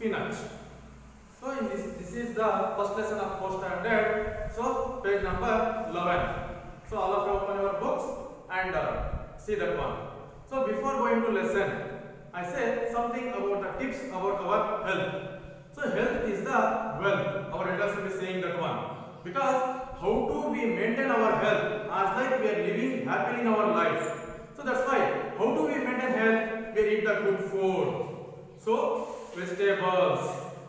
Spinach. So in this is the first lesson of 4th standard. So page number 11. So all of you open your books and see that one. So before going to lesson, I say something about the tips about our health. So health is the wealth. Our elders will be saying that one. Because how to we maintain our health as like we are living happily in our life. So that's why how do we maintain health? We eat the good food. So vegetables.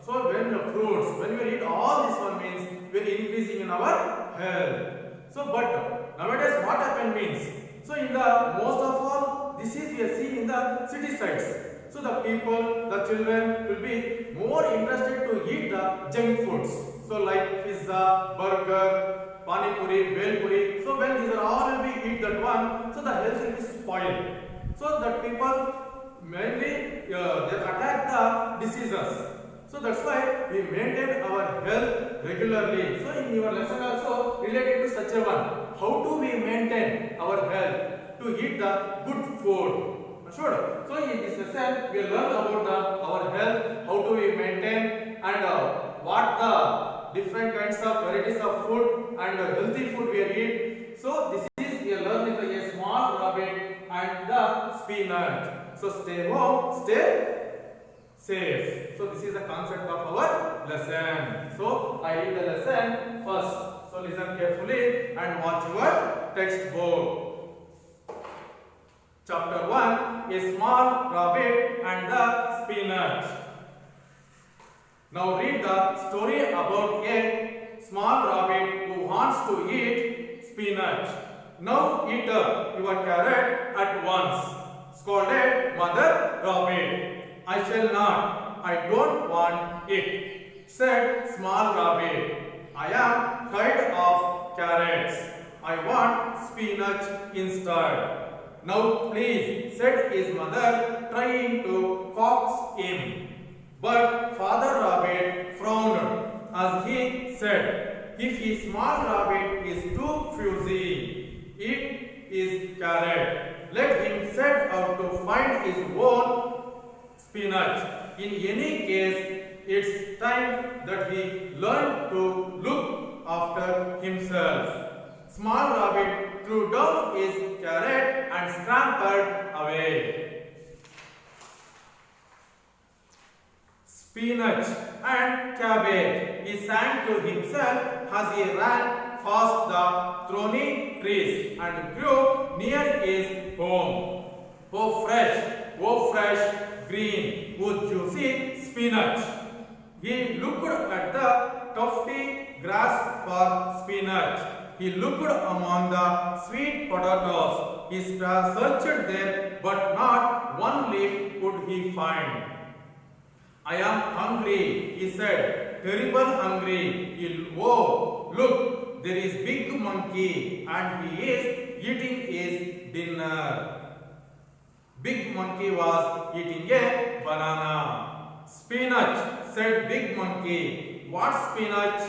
So when the fruits, when we eat all this one means we are increasing in our health. So but nowadays what happen means, so in the most of all this is we are seeing in the city sides. So the people, the children will be more interested to eat the junk foods. So like pizza, burger, pani puri, bel puri. So when these are all will be eat that one, so the health will be spoiled. So that people mainly they attack the diseases. So that's why we maintain our health regularly. So in your lesson also related to such a one, how do we maintain our health? To eat the good food. Sure. So in this lesson we learn about our health, how do we maintain, and what the different kinds of varieties of food and healthy food we eat. So this is we are learning a small rabbit and the spinach. So stay home, stay safe. So this is the concept of our lesson. So I read the lesson first. So listen carefully and watch your textbook. Chapter 1, a small rabbit and the spinach. Now read the story about a small rabbit who wants to eat spinach. Now eat up your carrot at once, scolded Mother Rabbit. I shall not, I don't want it, said small rabbit. I am tired of carrots. I want spinach instead. Now please, said his mother, trying to coax him. But Father Rabbit frowned as he said, if his small rabbit is too fussy, it is carrot. Let him set out to find his own spinach. In any case, it's time that he learned to look after himself. Small rabbit threw down his carrot and scampered away. Spinach and cabbage, he sang to himself as he ran past the thorny trees and grew near his home. Oh fresh, green, oh juicy spinach. He looked at the tufty grass for spinach. He looked among the sweet potatoes. He searched there, but not one leaf could he find. I am hungry, he said, terrible hungry. Oh, look, there is big monkey and he is eating his dinner. Big monkey was eating a banana. Spinach, said big monkey. What spinach?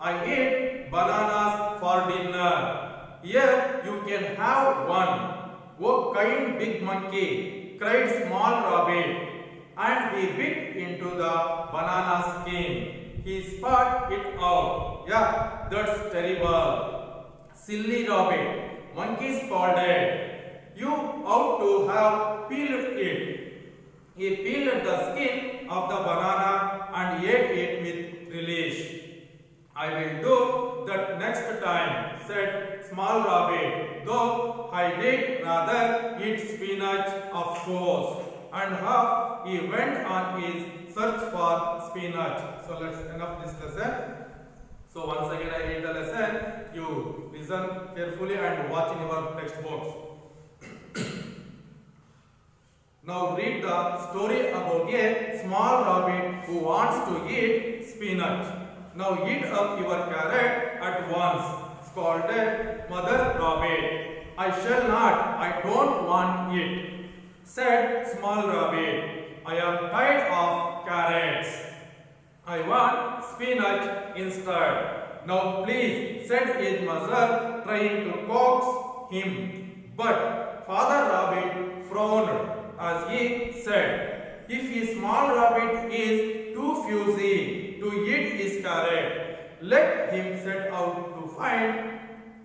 I ate bananas for dinner. Here you can have one. Oh kind big monkey, cried small rabbit, and he bit into the banana skin. He spat it out. Yeah, that's terrible. Silly rabbit, monkey scolded. You ought to have peeled it. He peeled the skin of the banana and ate it with relish. I will do that next time, said small rabbit, though I did rather eat spinach, of course. And half he went on his search for spinach. So let's end up this lesson. So once again I read the lesson. You listen carefully and watch in your textbooks. Now read the story about a small rabbit who wants to eat spinach. Now eat up your carrot at once, scolded Mother Rabbit. I shall not, I don't want it, said Small Rabbit. I am tired of carrots. I want spinach instead. Now please, said his mother, trying to coax him. But Father Rabbit frowned as he said, if a small rabbit is too fussy to eat his carrot, let him set out to find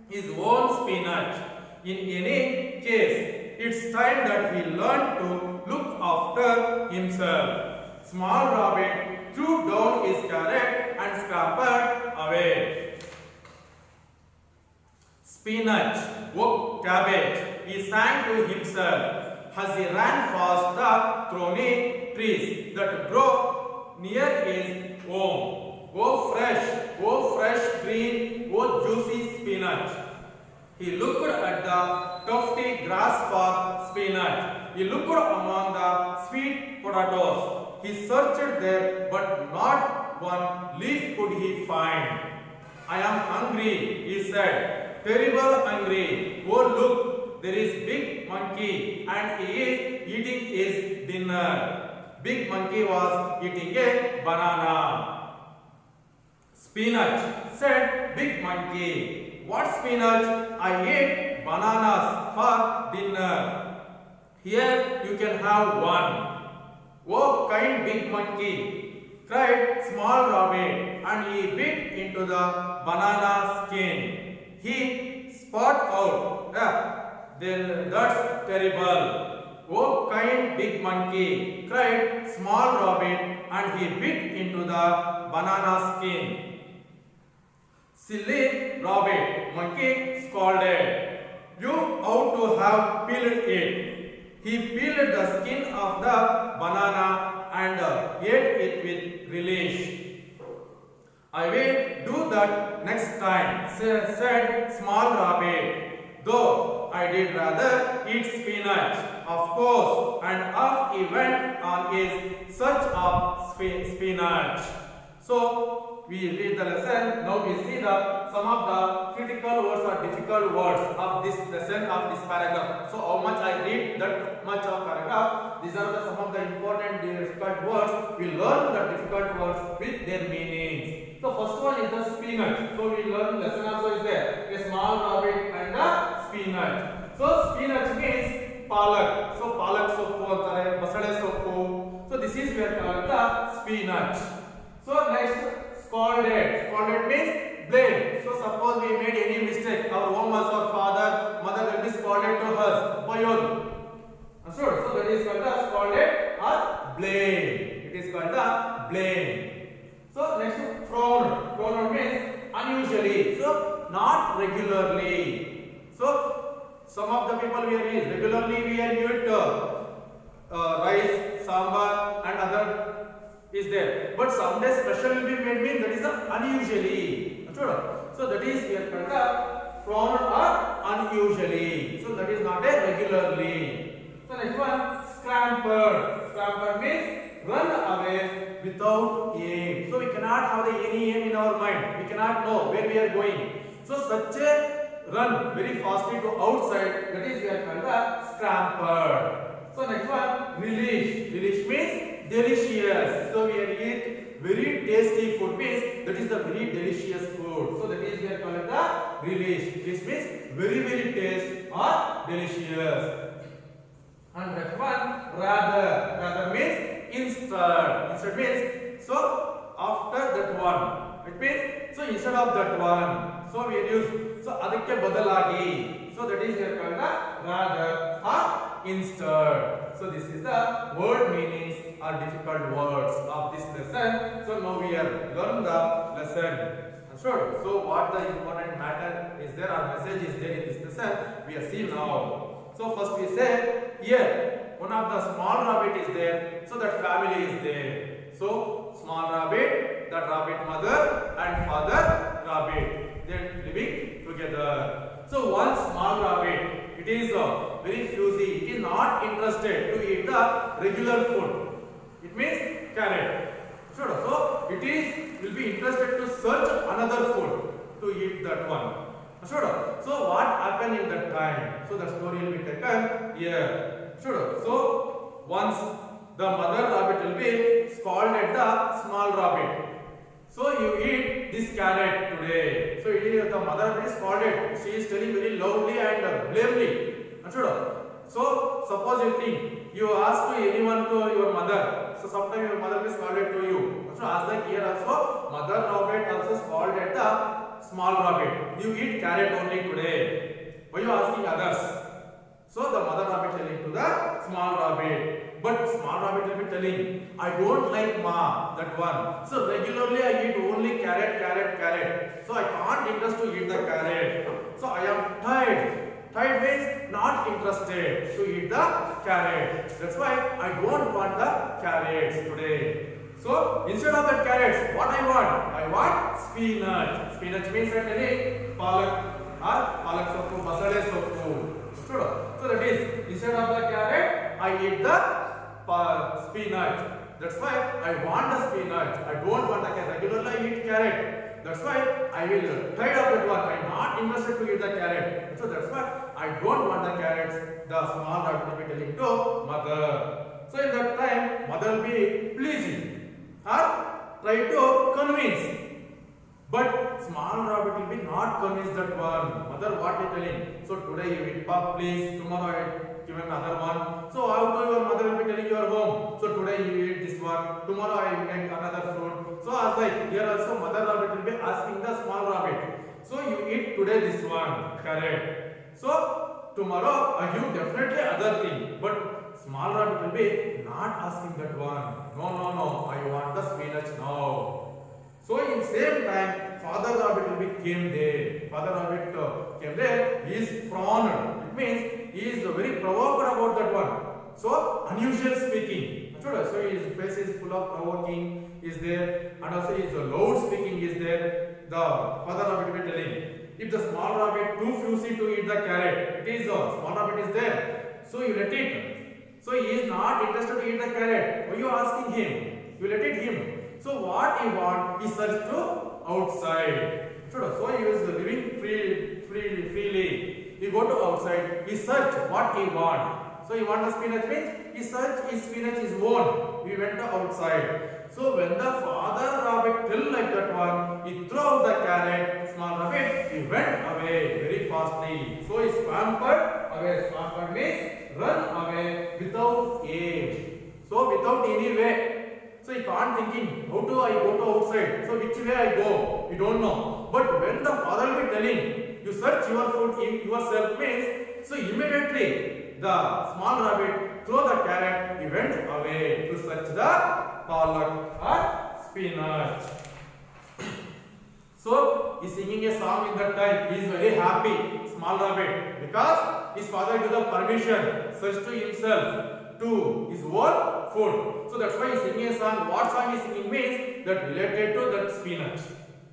his own spinach. In any case, it's time that he learned to look after himself. Small rabbit threw down his carrot and scampered away. Spinach, oh cabbage, he sang to himself as he ran past the thorny trees that grow near his home. Oh fresh green, oh juicy spinach. He looked at the tufty grass for spinach. He looked among the sweet potatoes. He searched there, but not one leaf could he find. I am hungry, he said, terrible hungry. Oh look, there is big monkey and he is eating his dinner. Big monkey was eating a banana. Spinach, said big monkey. What spinach? I ate bananas for dinner. Here you can have one. Oh kind big monkey, cried Small Rabbit, and he bit into the banana skin. He spat out, then that's terrible. Oh kind big monkey, cried Small Rabbit, and he bit into the banana skin. Silly rabbit, monkey scolded. You ought to have peeled it. He peeled the skin of the banana and ate it with relish. I will do that next time, said Small Rabbit. Though I did rather eat spinach, of course, and off he went on his search of spinach. So, we read the lesson. Now we see some of the critical words or difficult words of this lesson, of this paragraph. So how much I read, that much of paragraph. These are some of the important difficult words. We learn the difficult words with their meanings. So first one is the spinach. So we learn lesson also is there. A small rabbit and the spinach. So spinach means palak. So palak soppu antare, basale soppu. So this is where called the spinach. So next, scolded. Scolded means blame. So suppose we made any mistake, our home was our father, mother will be scolded to us. Boyol. Understood? So that is called the scolded or blame. It is called the blame. So next, frown. Frown means unusually. So not regularly. So some of the people we are regularly we are eat rice, sambar and other is there, but someday special will be made, means that is unusually. So that is we are called the frown or unusually. So that is not a regularly. So next one, scampered. Scampered means run away without aim. So we cannot have any aim in our mind. We cannot know where we are going. So such a run very fastly to outside, that is we are called the scampered. So next one, relish. Relish means delicious. So we are eat very tasty food, means that is the very delicious food. So that is we are called the relish. This means very taste or delicious. And that one, rather. Rather means instead. Instead means so after that one. It means so instead of that one. So we use so adakke badalagi. So that is we are called the rather or instead. So this is the word meanings or difficult words of this lesson. So now we have learned the lesson. Understood? So what the important matter is there or message is there in this lesson, we have seen now. So first we say here one of the small rabbit is there, so that family is there. So small rabbit, that rabbit mother and father rabbit, they are living together. So one small rabbit, it is very fussy, it is not interested to eat the regular food. It means carrot. Sure. So it is will be interested to search another food to eat that one. Sure. So what happened in that time? So the story will be taken here. Sure. So once the mother rabbit will be scolded the small rabbit. So you eat this carrot today. So it is the mother rabbit is scolded. She is telling very loudly and blamely. Sure. So suppose you think you ask to anyone to your mother. So sometimes your mother is scolded to you. So as like here also, mother rabbit also scolded the small rabbit. You eat carrot only today. Why you asking others? So the mother rabbit telling to the small rabbit. But small rabbit will be telling, I don't like ma, that one. So regularly I eat only carrot. So I can't interest to eat the carrot. So I am tired. Tired means not interested to eat the carrot. That's why I don't want the carrots today. So instead of the carrots, what I want? I want spinach. Spinach means actually palak or palak soppu, basale soppu. So that is instead of the carrot, I eat the spinach. That's why I want the spinach. I don't want the carrot. Regularly I eat carrot. That's why I will try out that one. I am not interested to eat the carrot. So that's why I don't want the carrots. The small rabbit will be telling to mother. So in that time, mother will be pleasing or try to convince. But small rabbit will be not convinced that one. Mother, what is telling? So today you eat puff, please. Tomorrow I give another one. So how to your mother will be telling you are home. So today you eat this one. Tomorrow I make another fruit. So as like here also mother rabbit will be asking the small rabbit. So you eat today this one. Correct. So tomorrow I give definitely other thing. But small rabbit will be not asking that one. No. I want the spinach now. So in same time, father rabbit will be came there. Father rabbit came there. He is frowned. It means he is very provoked about that one. So unusual speaking. So his face is full of provoking is there, and also his loud speaking is there. The father rabbit will be telling. If the small rabbit too fussy to eat the carrot, it is small rabbit is there. So you let it. So he is not interested to eat the carrot. Why you asking him? You let it him. So what he want, he searched to outside. So he was living freely. He go to outside. He search what he want. So he want the spinach means he search his spinach is own. He went to outside. So when the father rabbit tell like that one, he threw out the carrot. Small rabbit, he went away very fastly. So he scampered away. Scampered means run away without aim. So without any way. So he can't thinking, how do I go to outside? So which way I go? You don't know. But when the father will be telling, you search your food yourself means, so immediately the small rabbit threw the carrot, he went away to search the palak or spinach. So he is singing a song in that time. He is very happy, small rabbit, because his father gave the permission, search to himself, to his own food. So that's why he is singing a song. What song he is singing means that related to that spinach.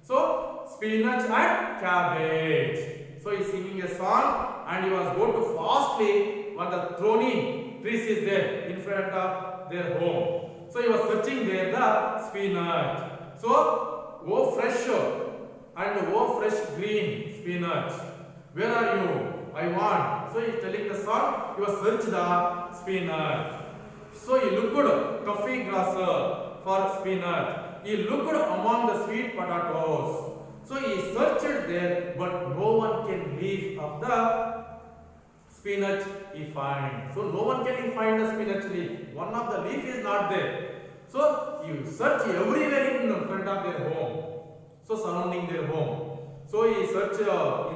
So spinach and cabbage. So he is singing a song and he was going to fastly when the thorny trees is there in front of their home. So he was searching there the spinach. So oh fresh and oh fresh green spinach. Where are you? I want. So he is telling the song. He was search the spinach. So he looked coffee grass for spinach. He looked among the sweet potatoes. So he searched there, but no one can leave of the spinach he find. So no one can find the spinach leaf. One of the leaf is not there. So you search everywhere in front of their home. So surrounding their home. So he search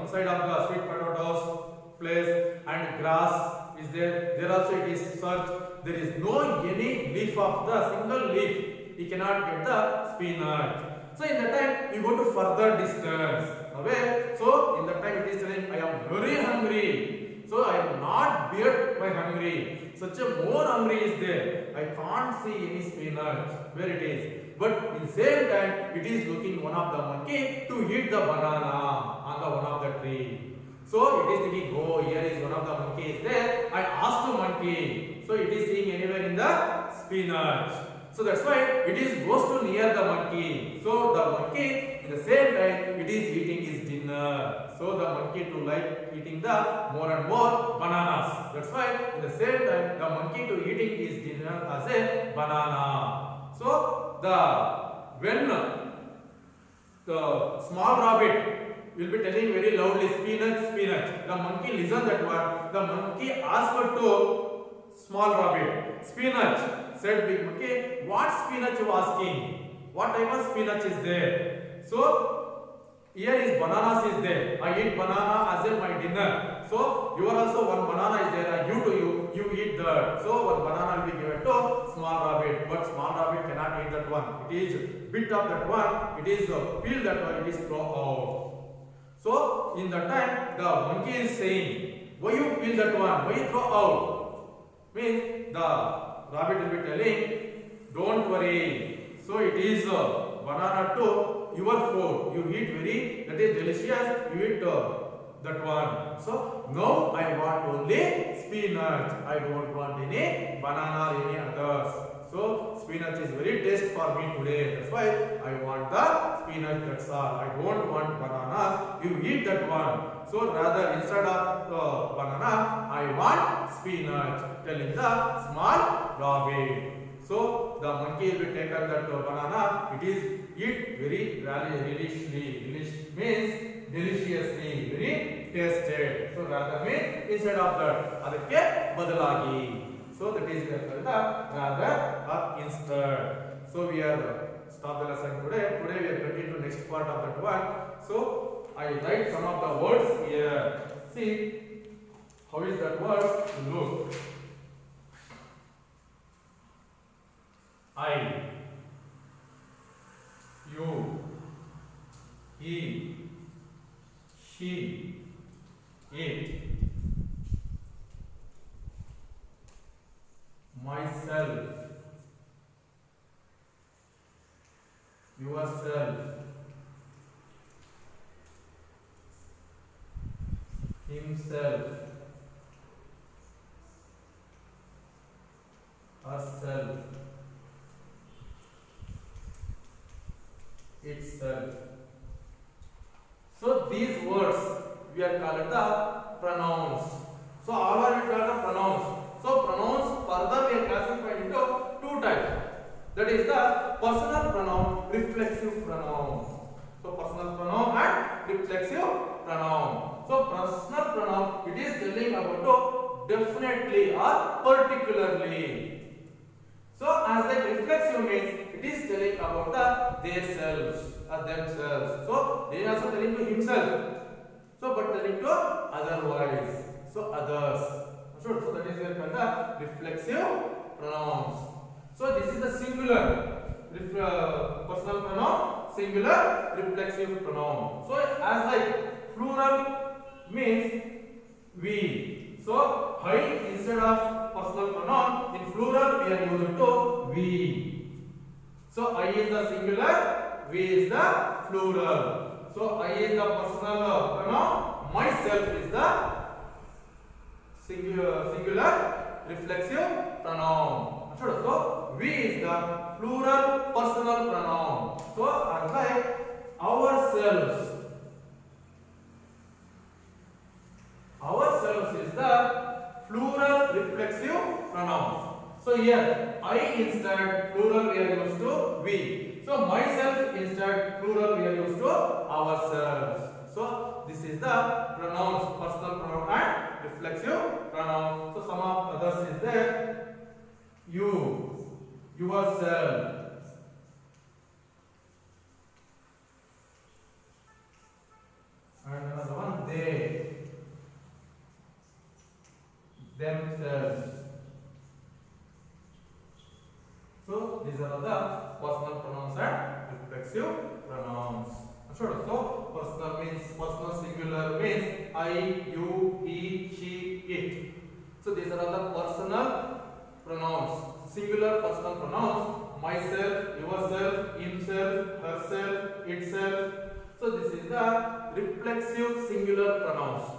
inside of the sweet potatoes place and grass is there. There also it is search. There is no any leaf of the single leaf. He cannot get the spinach. So in that time you go to further distance away. So in that time it is telling I am very hungry. So I am not beard by hungry. Such a more hungry is there. I can't see any spinach where it is. But in the same time it is looking one of the monkey to eat the banana on the one of the tree. So it is thinking, oh, here is one of the monkey is there. I asked the monkey. So it is seeing anywhere in the spinach. So that's why it is goes to near the monkey. So the monkey in the same time it is eating his dinner. So the monkey to like eating the more and more bananas. That's why in the same time the monkey to eating his dinner as a banana. So when the small rabbit will be telling very loudly spinach, spinach. The monkey listen that one. The monkey asked to small rabbit, spinach. Said big monkey, what spinach you asking? What type of spinach is there? So here is bananas is there. I eat banana as my dinner. So you are also one banana is there. I give to you. You eat that. So one banana will be given to small rabbit. But small rabbit cannot eat that one. It is bit of that one. It is peel that one. It is throw out. So in that time the monkey is saying, why you peel that one? Why you throw out? Means the rabbit will be telling, don't worry. So it is banana to your food. You eat very, that is delicious. You eat that one. So now I want only spinach. I don't want any banana or any others. So spinach is very taste for me today. That's why I want the spinach. That's all. I don't want bananas. You eat that one. So rather instead of banana, I want spinach. Telling the small rabbit. So the monkey will be taken that banana. It is eat very religiously. Relish means deliciously, very tasted. So rather means instead of that, ಅದಕ್ಕೆ ಬದಲಾಗಿ. So that is called the rather or instead. So we are stop the lesson today. Today we are getting to next part of that one. So I write some of the words here. See how is that word look. I, you, he, she, it, myself, yourself, himself, herself, itself. So these words we are called the pronouns. So all are we called the pronouns. So pronouns further we are classified into two types. That is the personal pronoun, reflexive pronoun. So personal pronoun and reflexive pronoun. So personal pronoun it is telling about to definitely or particularly. So as like reflexive means it is telling about the themselves or themselves. So they are also telling to himself. So but telling to otherwise. So others. So that is where called the reflexive pronouns. So this is the singular personal pronoun, singular reflexive pronoun. So as like plural means we. So I instead of personal pronoun in plural we are using to we. So I is the singular, we is the plural. So I is the personal pronoun, myself is the singular reflexive pronoun. So we is the plural personal pronoun. So as like ourselves. Ourselves is the plural reflexive pronoun. So here I instead plural we are used to we. So myself instead plural we are used to ourselves. So this is the pronouns, personal pronoun and reflexive pronoun. So some of others is there. You, yourself, and another one they, themselves. So these are the personal pronouns and reflexive pronouns. Sure. So personal means personal singular means I, you, he, she, it. So these are the personal pronouns. Singular personal pronouns: myself, yourself, himself, herself, itself. So this is the reflexive singular pronouns.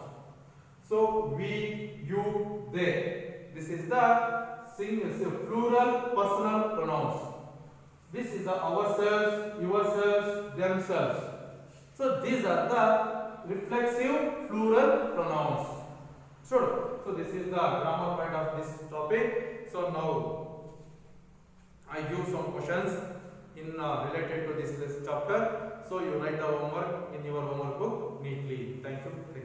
So we, you, they. This is the singular plural personal pronouns. This is the ourselves, yourselves, themselves. So these are the reflexive plural pronouns. Sure. So this is the grammar part of this topic. So now I give some questions in related to this chapter. So you write the homework in your homework book neatly. Thank you.